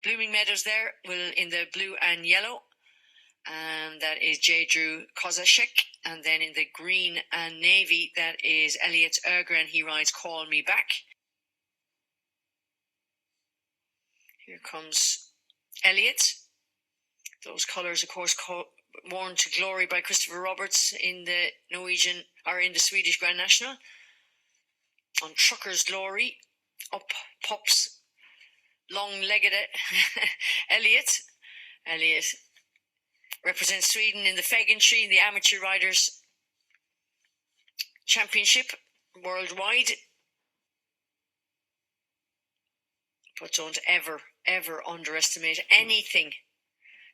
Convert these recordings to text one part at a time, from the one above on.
Blooming Meadows there will in the blue and yellow. And that is J. Drew Kozashek. And then in the green and navy, that is Elliot Ergren. He rides Call Me Back. Here comes Elliot. Those colours, of course, worn to glory by Christopher Roberts in the Norwegian or in the Swedish Grand National. On Trucker's Glory, up pops long-legged Elliot. Elliot represents Sweden in the Fegentry in the Amateur Riders Championship worldwide. But don't ever underestimate anything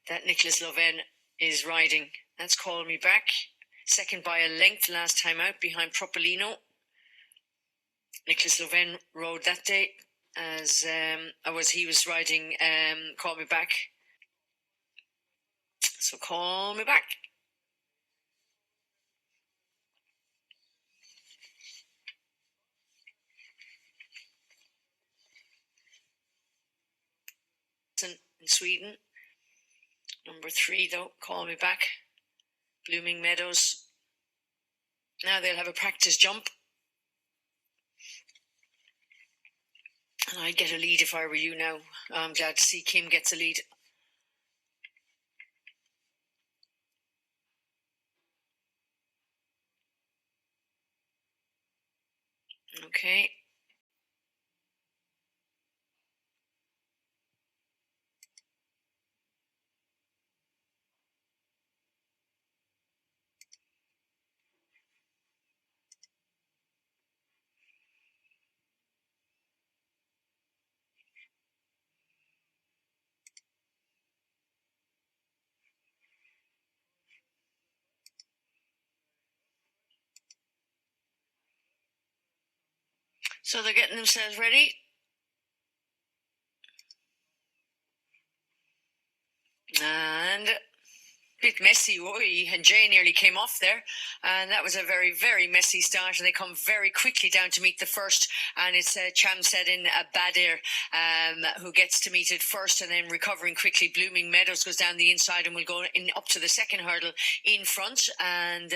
that Nicholas Loven is riding. That's Call Me Back. Second by a length last time out behind Propolino. Nicholas Loven rode that day as he was riding Call Me Back. So Call Me Back. In Sweden. Number 3 though, Call Me Back. Blooming Meadows. Now they'll have a practice jump. And I'd get a lead if I were you now. I'm glad to see Kim gets a lead. Okay. So they're getting themselves ready. And a bit messy, and Jay nearly came off there, and that was a very, very messy start, and they come very quickly down to meet the first, and it's Chamsedin Badir who gets to meet it first, and then recovering quickly. Blooming Meadows goes down the inside and will go in up to the second hurdle in front, and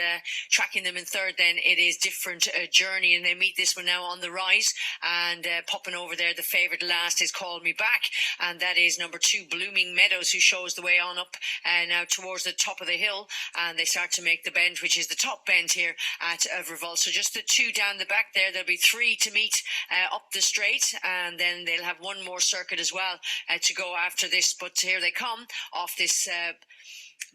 tracking them in third then it is Different Journey, and they meet this one now on the rise, and popping over there the favourite last is Call Me Back, and that is number 2 Blooming Meadows, who shows the way on up now towards the top of the hill, and they start to make the bend, which is the top bend here at Revolt. So just the 2 down the back there. There'll be 3 to meet up the straight, and then they'll have one more circuit as well to go after this. But here they come off this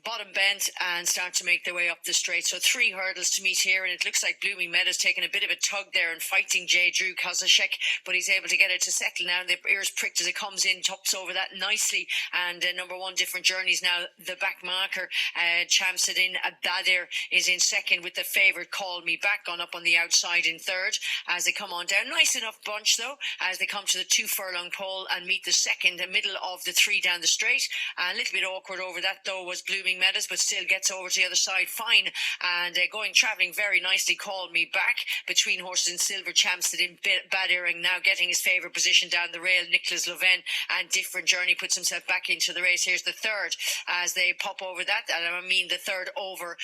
bottom bend and start to make their way up the straight. So 3 hurdles to meet here, and it looks like Blooming Meadows taking a bit of a tug there and fighting J. Drew Kozashek, but he's able to get it to settle now. The ears pricked as it comes in, tops over that nicely, and number 1 Different Journeys now the back marker. Chamsedin Badir is in second with the favourite Call Me Back on up on the outside in third as they come on down. Nice enough bunch though as they come to the 2 furlong pole and meet the second, the middle of the 3 down the straight. A little bit awkward over that though was Blooming Meadows, but still gets over to the other side fine, and travelling very nicely. Call Me Back between horses in silver. Chamsedin Badir now getting his favourite position down the rail. Nicholas Loven and Different Journey puts himself back into the race. Here's the third as they pop over that, and I mean the third over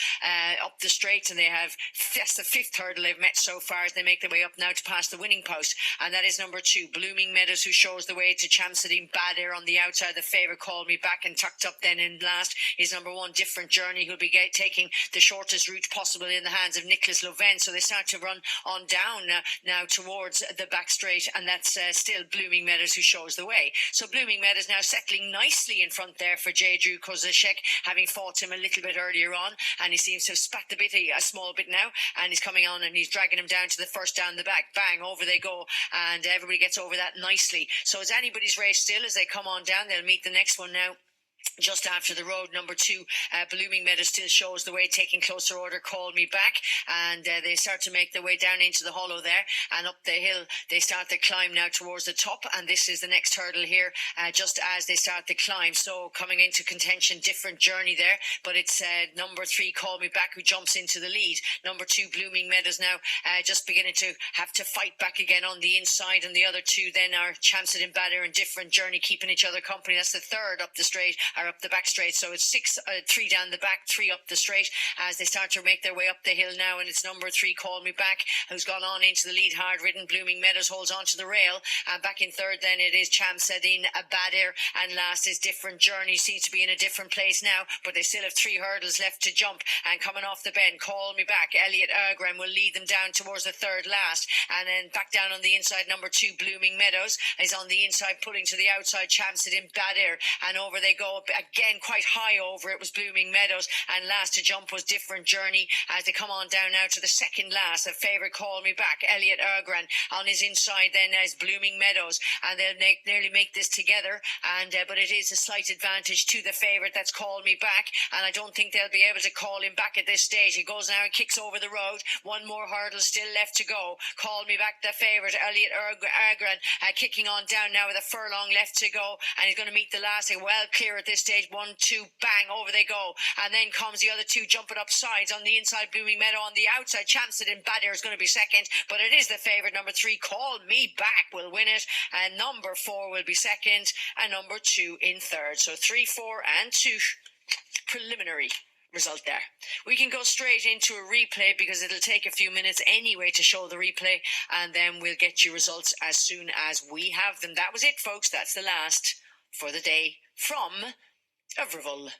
up the straight, and they have that's the 5th hurdle they've met so far as they make their way up now to pass the winning post, and that is number 2 Blooming Meadows, who shows the way to Chamsedin Badir on the outside. The favourite Call Me Back, and tucked up then in last is number 1 Different Journey, who'll be taking the shortest route possible in the hands of Nicholas Loven. So they start to run on down now towards the back straight, and that's still Blooming Meadows who shows the way. So Blooming Meadows now settling nicely in front there for J. Drew Kozashek, having fought him a little bit earlier on, and he seems to have spat a small bit now, and he's coming on and he's dragging him down to the first down the back. Bang, over they go, and everybody gets over that nicely. So it's anybody's race still as they come on down. They'll meet the next one now just after the road. Number 2, Blooming Meadows still shows the way, taking closer order, Call Me Back, and they start to make their way down into the hollow there, and up the hill they start the climb now towards the top, and this is the next hurdle here, just as they start the climb. So coming into contention, different journey there, but it's number 3, Call Me Back, who jumps into the lead. Number 2, Blooming Meadows now just beginning to have to fight back again on the inside, and the other 2 then are Champsit and Batter and Different Journey, keeping each other company. That's the third up the straight, or up the back straight. So it's 3 down the back, 3 up the straight as they start to make their way up the hill now. And it's number 3, Call Me Back, who's gone on into the lead, hard ridden. Blooming Meadows holds on to the rail. Back in third then it is Champsit Badir, and last is Different Journey. Seems to be in a different place now, but they still have 3 hurdles left to jump. And coming off the bend, Call Me Back, Elliot Ergren will lead them down towards the third last. And then back down on the inside, number 2, Blooming Meadows is on the inside, pulling to the outside, Champsit Badir, and over they go again, quite high over. It was Blooming Meadows, and last to jump was Different Journey as they come on down now to the second last. A favourite, Call Me Back, Elliot Ergren on his inside then as Blooming Meadows, and they'll nearly make this together, and but it is a slight advantage to the favourite, that's Call Me Back, and I don't think they'll be able to call him back at this stage. He goes now and kicks over the road. One more hurdle still left to go. Call Me Back, the favourite, Elliot Ergren, kicking on down now with a furlong left to go, and he's going to meet the last. Well clear at this stage. 1, 2, bang, over they go, and then comes the other 2 jumping up sides. On the inside, Blooming Meadow, on the outside, Champsit Badir is going to be second, but it is the favourite, number 3, Call Me Back, will win it, and number 4 will be second, and number 2 in third. So 3, 4 and 2 preliminary result there. We can go straight into a replay because it'll take a few minutes anyway to show the replay, and then we'll get you results as soon as we have them. That was it, folks. That's the last for the day from Everville.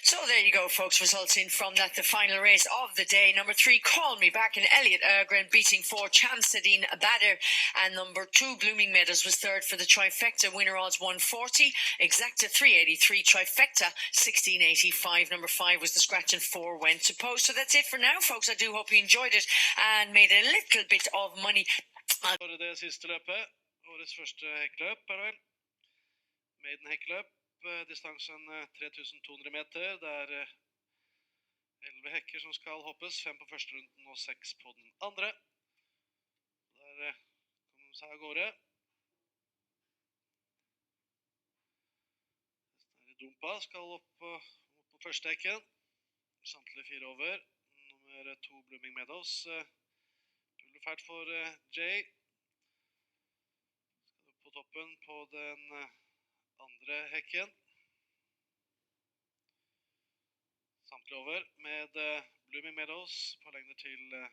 So there you go, folks. Results in from that. The final race of the day. Number 3, Call Me Back, and Elliot Ergren beating 4, Champsit Badir. And number 2, Blooming Meadows, was third for the trifecta. Winner odds 140, exacta 383, trifecta 1685. Number 5 was the scratch, and 4 went to post. So that's it for now, folks. I do hope you enjoyed it and made a little bit of money. For det siste løpet, årets første hekkeløp, er det vel? Maiden hekkeløp, distansen 3200 meter. Det er 11 hekker som skal hoppes, 5 på første runden og 6 på den andre. Der kommer de seg av gårde. Dumpa skal opp på første hekken. Samtlige 4 over. Nummer 2 Blooming Meadows. Puller fælt for Jay. Skal på toppen på den andre hekken. Samtlige over med Blooming Meadows på lengder til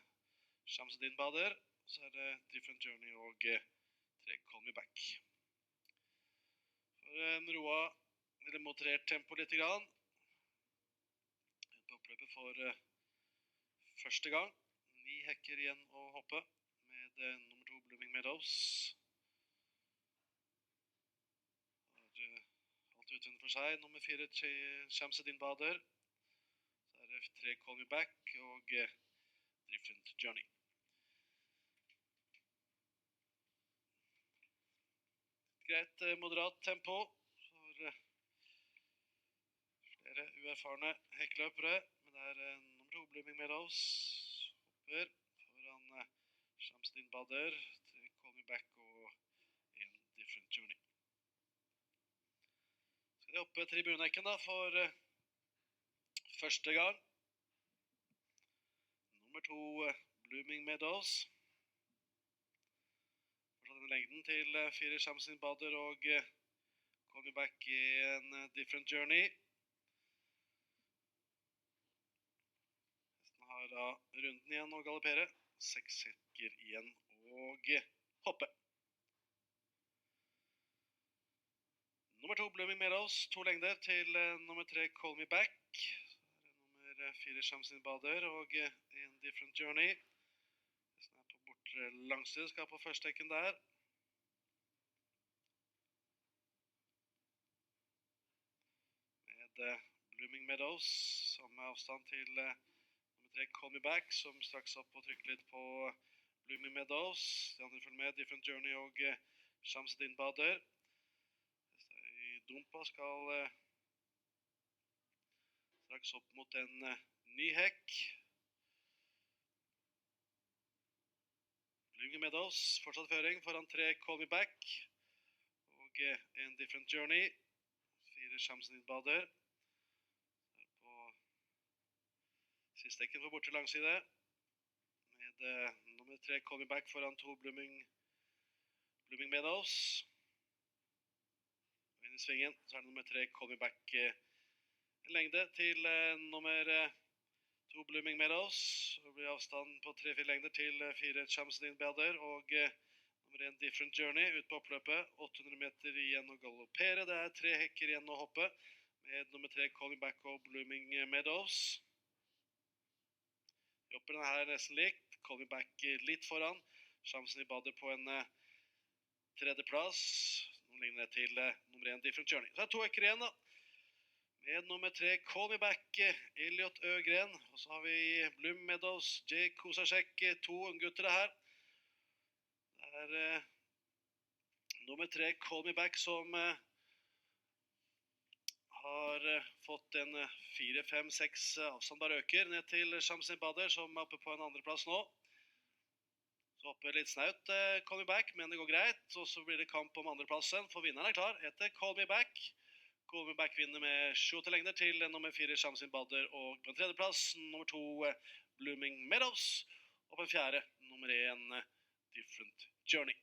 Shamsuddin Bader. Så det Different Journey og 3 Call Me Back. For en roa, eller moderert tempo litt grann. På oppløpet for første gang. 9 hekker igjen å hoppe med nummer 2 Blooming Meadows. Har alt utenfor seg. Nummer 4 Shamsuddin Bader. Så det 3 Call Me Back og Different Journey. Greit moderat tempo for flere uerfarne hekkeløpere, men det nummer 2 Blooming Meadows hopper foran Shamsuddin Bader, 3 Call Me Back og 1 Different Journey. Skal de hoppe tribunehekken da for første gang. Nummer 2 Blooming Meadows. Den lengden til 4 Shamsuddin Bader og Call Me Back i en Different Journey. Hesten har da runden igjen å galoppere. 6 hekker igjen og hoppe. Nummer 2 Blooming Meadows, 2 lengder til nummer 3 Call Me Back. Så nummer 4 Shamsuddin Bader og en Different Journey. Hesten på bortre langside, skal på første hekken der. Med Blooming Meadows, samme avstand til nummer 3 Call Me Back, som straks opp og trykker litt på Blooming Meadows. De andre følger med Different Journey og Shamsuddin Bader. I dumpa skal straks opp mot en ny hekk. Blooming Meadows, fortsatt føring foran 3 Call Me Back og en Different Journey. 4 Shamsuddin Bader. På siste hekken på bortre langside. Med nummer 3 Call Me Back foran 2 Blooming Meadows. Og inn i svingen så det nummer 3 Call Me Back en lengde til nummer 2 Blooming Meadows. Så blir avstanden på 3-4 lengder til 4 Shamsuddin Bader og nummer 1 Different Journey ut på oppløpet. 800 meter igjen å galoppere. Det 3 hekker igjen å hoppe med nummer 3 Call Me Back og Blooming Meadows. Vi hopper denne her nesten likt. Call Me Back litt foran. Shamsuddin Bader på en tredjeplass. Nå ligner det til nummer 1 Different Journey. Så det 2 hekker igjen da. Med nummer 3 Call Me Back, Elliot Øgren. Og så har vi Blooming Meadows, Jay Kusasek, 2 unggutter her. Det nummer 3 Call Me Back som har fått en 4-5-6 avstand bare øker ned til Shamsuddin Bader som oppe på en andreplass nå. Så hopper litt snaut Call Me Back, men det går greit. Og så blir det kamp om andreplassen, for vinneren klar. Heter Call Me Back. Call Me Back vinner med 7 lengder til nummer 4 Shamsuddin Bader og på en tredjeplass nummer 2 Blooming Meadows og på en fjerde nummer 1 Different Journey.